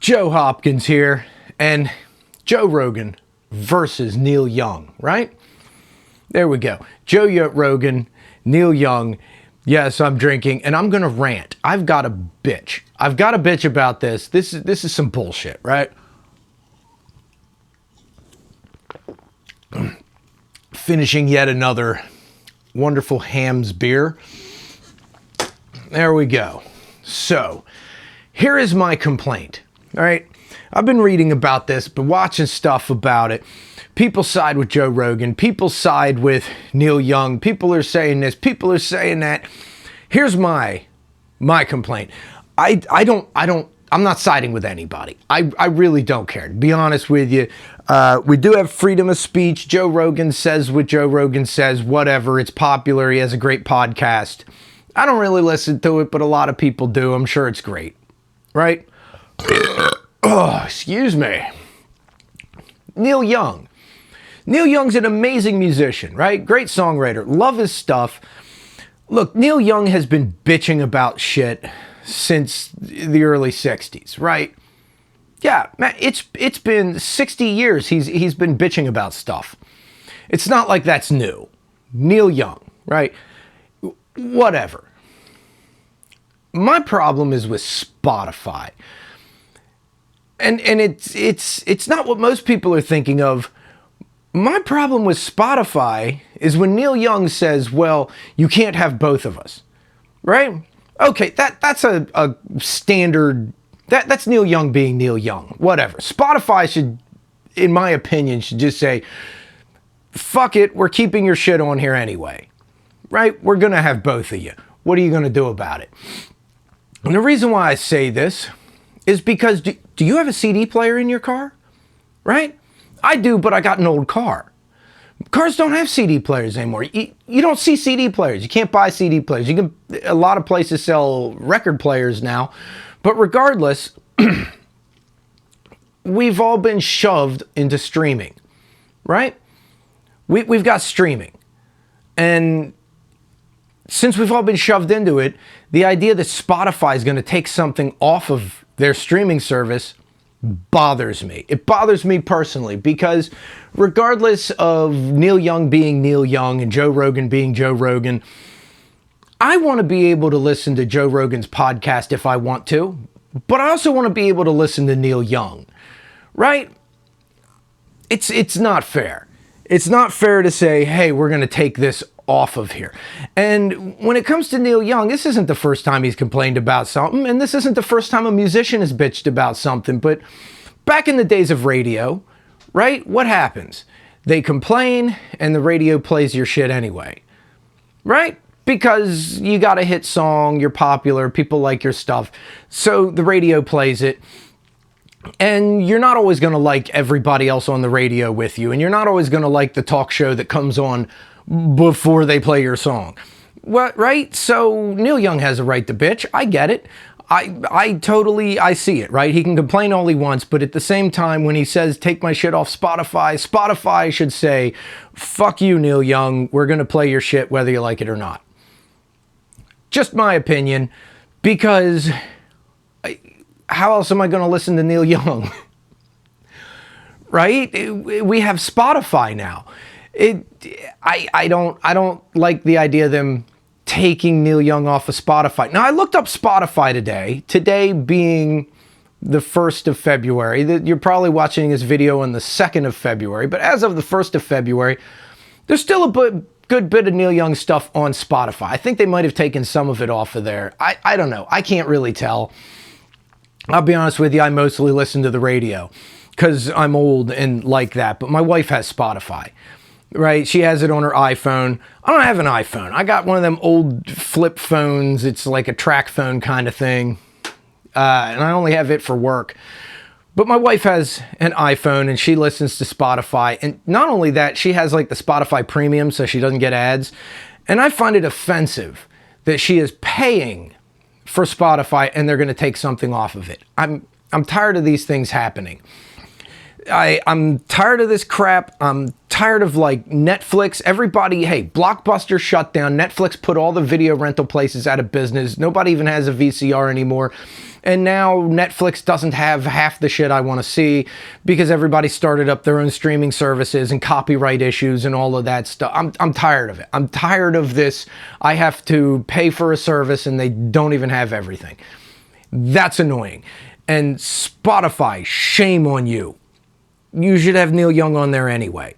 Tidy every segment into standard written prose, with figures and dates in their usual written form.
Joe Hopkins here, and Joe Rogan versus Neil Young, right? There we go. Joe Rogan, Neil Young. Yes, I'm drinking, and I'm gonna rant. I've got a bitch. I've got a bitch about this. This is some bullshit, right? Finishing yet another wonderful Ham's beer. There we go. So, here is my complaint. All right, I've been reading about this, been watching stuff about it. People side with Joe Rogan. People side with Neil Young. People are saying this. People are saying that. Here's my complaint. I'm not siding with anybody. I really don't care. To be honest with you, we do have freedom of speech. Joe Rogan says what Joe Rogan says. Whatever. It's popular. He has a great podcast. I don't really listen to it, but a lot of people do. I'm sure it's great. Right? Oh, excuse me. Neil Young. Neil Young's an amazing musician, right? Great songwriter. Love his stuff. Look, Neil Young has been bitching about shit since the early 60s, right? Yeah, man, it's been 60 years he's been bitching about stuff. It's not like that's new. Neil Young, right? Whatever. My problem is with Spotify. And it's not what most people are thinking of. My problem with Spotify is when Neil Young says, well, you can't have both of us, right? Okay, that's a standard, that's Neil Young being Neil Young, whatever. Spotify should, in my opinion, should just say, fuck it, we're keeping your shit on here anyway, right? We're gonna have both of you. What are you gonna do about it? And the reason why I say this is because do you have a CD player in your car? Right? I do, but I got an old car. Cars don't have CD players anymore. You don't see CD players. You can't buy CD players. A lot of places sell record players now. But regardless, we've all been shoved into streaming, right? We've got streaming. And since we've all been shoved into it, the idea that Spotify is going to take something off of their streaming service bothers me. It bothers me personally because regardless of Neil Young being Neil Young and Joe Rogan being Joe Rogan, I want to be able to listen to Joe Rogan's podcast if I want to, but I also want to be able to listen to Neil Young, right? It's not fair. It's not fair to say, hey, we're going to take this off of here. And when it comes to Neil Young, this isn't the first time he's complained about something, and this isn't the first time a musician has bitched about something, but back in the days of radio, right, what happens? They complain, and the radio plays your shit anyway, right? Because you got a hit song, you're popular, people like your stuff, so the radio plays it. And you're not always going to like everybody else on the radio with you, and you're not always going to like the talk show that comes on before they play your song. What, right? So Neil Young has a right to bitch. I get it. I see it, right? He can complain all he wants, but at the same time, when he says, take my shit off Spotify, Spotify should say, fuck you, Neil Young. We're going to play your shit whether you like it or not. Just my opinion, because how else am I going to listen to Neil Young? Right? We have Spotify now. I don't like the idea of them taking Neil Young off of Spotify. Now, I looked up Spotify today being the 1st of February. You're probably watching this video on the 2nd of February, but as of the 1st of February, there's still a good bit of Neil Young stuff on Spotify. I think they might have taken some of it off of there. I don't know. I can't really tell. I'll be honest with you, I mostly listen to the radio because I'm old and like that, but my wife has Spotify. Right, she has it on her iPhone. I don't have an iPhone. I got one of them old flip phones. It's like a track phone kind of thing. And I only have it for work. But my wife has an iPhone and she listens to Spotify. And not only that, she has like the Spotify Premium so she doesn't get ads. And I find it offensive that she is paying for Spotify and they're going to take something off of it. I'm tired of these things happening. I'm tired of this crap. I'm tired of like Netflix. Everybody, hey, Blockbuster shut down. Netflix put all the video rental places out of business. Nobody even has a VCR anymore. And now Netflix doesn't have half the shit I want to see because everybody started up their own streaming services and copyright issues and all of that stuff. I'm tired of it. I'm tired of this. I have to pay for a service and they don't even have everything. That's annoying. And Spotify, shame on you. You should have Neil Young on there anyway.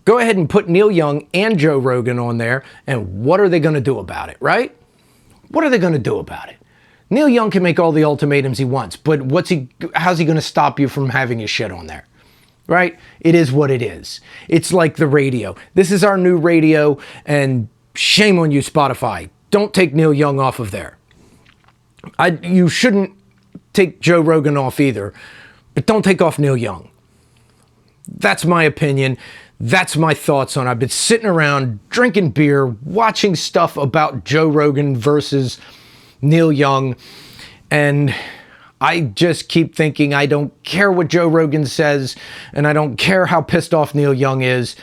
Go ahead and put Neil Young and Joe Rogan on there, and what are they going to do about it, right? What are they going to do about it? Neil Young can make all the ultimatums he wants, but how's he going to stop you from having his shit on there? Right? It is what it is. It's like the radio. This is our new radio, and shame on you, Spotify. Don't take Neil Young off of there. You shouldn't take Joe Rogan off either, but don't take off Neil Young. That's my opinion. That's my thoughts on it. I've been sitting around drinking beer, watching stuff about Joe Rogan versus Neil Young, and I just keep thinking I don't care what Joe Rogan says, and I don't care how pissed off Neil Young is.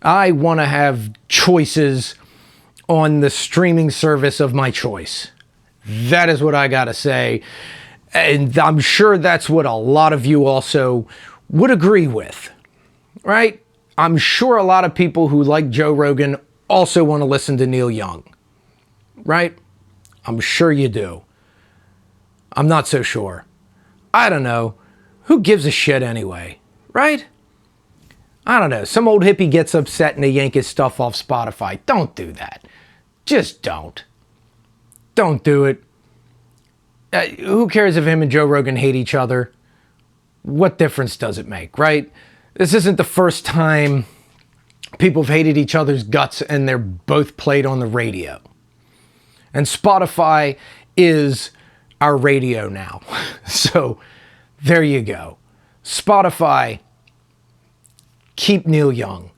I want to have choices on the streaming service of my choice. That is what I got to say, and I'm sure that's what a lot of you also would agree with, right? I'm sure a lot of people who like Joe Rogan also want to listen to Neil Young, right? I'm sure you do. I'm not so sure. I don't know. Who gives a shit anyway, right? I don't know. Some old hippie gets upset and they yank his stuff off Spotify. Don't do that. Just don't. Don't do it. Who cares if him and Joe Rogan hate each other? What difference does it make, right? This isn't the first time people have hated each other's guts and they're both played on the radio. And Spotify is our radio now. So there you go. Spotify, keep Neil Young.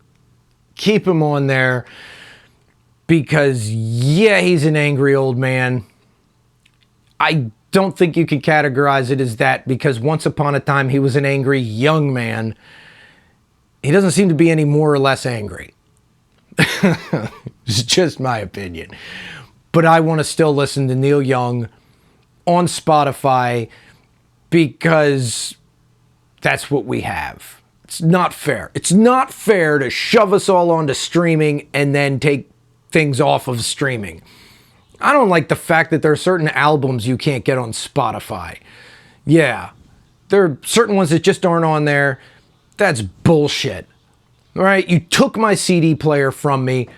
Keep him on there because, yeah, he's an angry old man. I don't think you could categorize it as that because once upon a time he was an angry young man. He doesn't seem to be any more or less angry. It's just my opinion. But I want to still listen to Neil Young on Spotify because that's what we have. It's not fair. It's not fair to shove us all onto streaming and then take things off of streaming. I don't like the fact that there are certain albums you can't get on Spotify. Yeah, there are certain ones that just aren't on there. That's bullshit. All right, you took my CD player from me.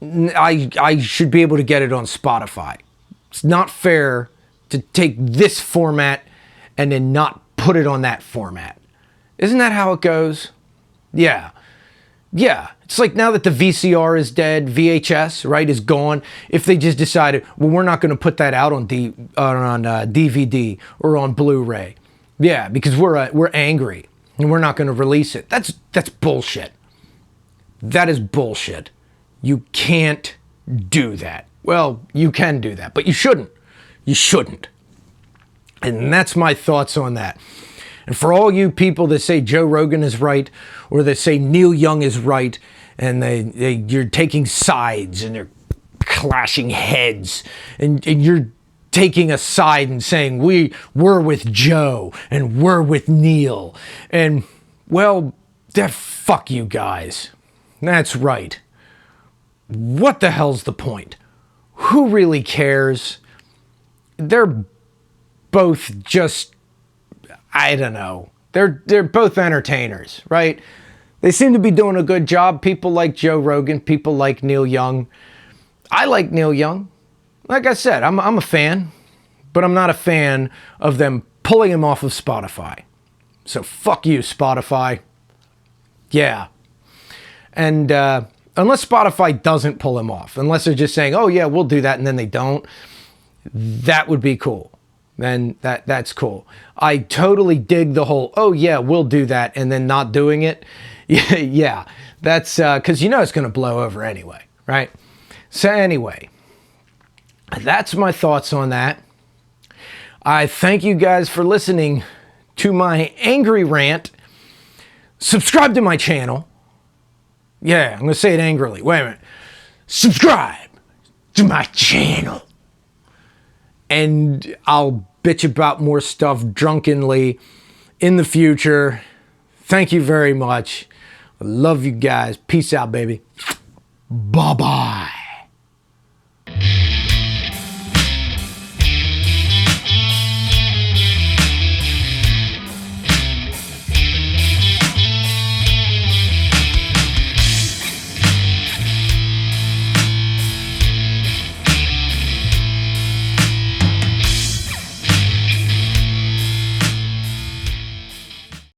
I should be able to get it on Spotify. It's not fair to take this format and then not put it on that format. Isn't that how it goes? Yeah. Yeah. It's like now that the VCR is dead, VHS, right, is gone. If they just decided, well, we're not going to put that out on DVD or on Blu-ray. Yeah, because we're angry and we're not going to release it. That's bullshit. That is bullshit. You can't do that. Well, you can do that, but you shouldn't. You shouldn't. And that's my thoughts on that. And for all you people that say Joe Rogan is right, or that say Neil Young is right, and you're taking sides and they're clashing heads, and you're taking a side and saying we're with Joe and we're with Neil, and well, fuck you guys. That's right. What the hell's the point? Who really cares? They're both just, I don't know. They're both entertainers, right? They seem to be doing a good job. People like Joe Rogan, people like Neil Young. I like Neil Young. Like I said, I'm a fan, but I'm not a fan of them pulling him off of Spotify. So fuck you, Spotify. Yeah. And unless Spotify doesn't pull him off, unless they're just saying, oh yeah, we'll do that, and then they don't, that would be cool. Then that's cool. I totally dig the whole, oh yeah, we'll do that, and then not doing it. Yeah, that's because you know it's going to blow over anyway, right? So anyway, that's my thoughts on that. I thank you guys for listening to my angry rant. Subscribe to my channel. Yeah, I'm going to say it angrily. Wait a minute. Subscribe to my channel. And I'll bitch about more stuff drunkenly in the future. Thank you very much. I love you guys. Peace out, baby. Bye-bye.